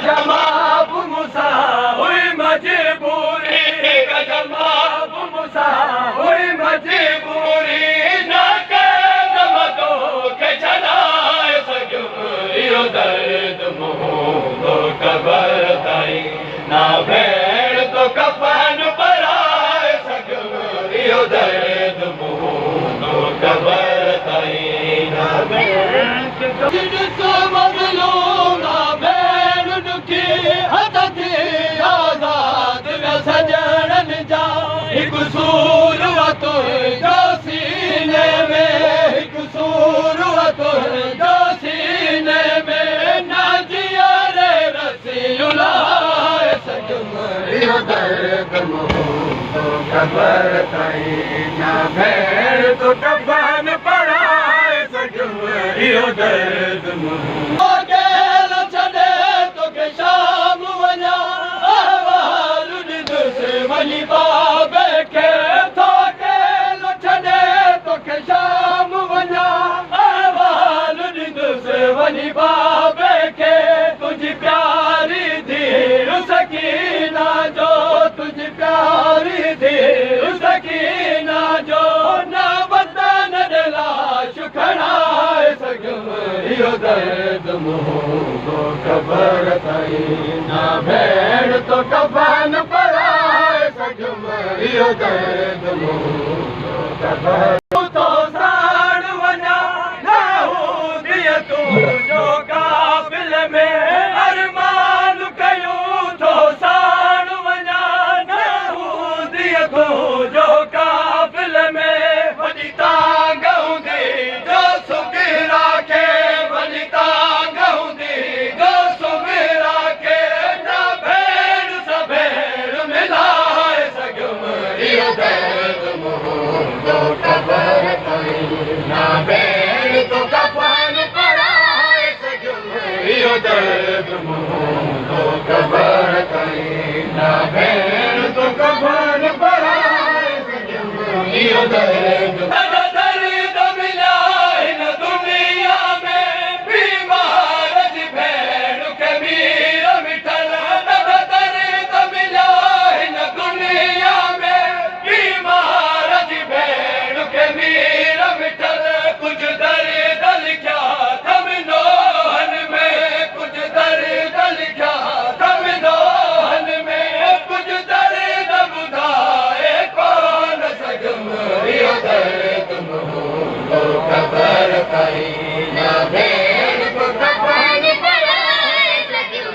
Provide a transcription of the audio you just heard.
जमाब मुसा हुई मजबूरी का जमाब मुसा हुई मजबूरी न कदमतों के चलाए सजो दर्द मुँह कबर ताई ना भेड़ तो कफन पर आए सजो दर्द मुँह कबर ताई ना भेड़ जिसको मजलूम ना भेड़ दुखी हद थी आजाद न सजन जा एक सूर तो जो सीने में एक सूर तो जो सीने में ना जिया रे रसीला सजमरियो दर्द मुँह तो कबर ताई ना भेड़ तो कफन पड़ाए सजमरियो दर्द मुँह छॾे तोखे शाम वञा अहवाल ॾिस वञी बाबे खे थोके छॾे तोखे शाम वञा अहवाल ॾिस वञी बाबे खे तुंहिंजी प्यारी धीअ सकीना जो तुंहिंजी प्यारी धीअ सकीना जो न वतन ॾे लाश खणाए सजमरियो दर्द मुँह कबर ताई ना भेड़ तो कफन पराए सजमरियो दर्द मुँह कबर तो साड़ वञा न हूंदीअ तूं जो काबिल में अरमान कयूं तो साड़ वञा न हूंदीअ तूं जो काबिल में वॾी तांग हूंदी जो सुगिरा खे वॾी तांग हूंदी जो सुगिरा खे न भेड़ सभेड़ मिलाए सजमरियो दर्द मुँह कबर ताई ना भेड़ तो कफन पराए सजमरियो दर्द मुँह कबर ताई ना भेड़ तो कफन पराए सजमरियो दर्द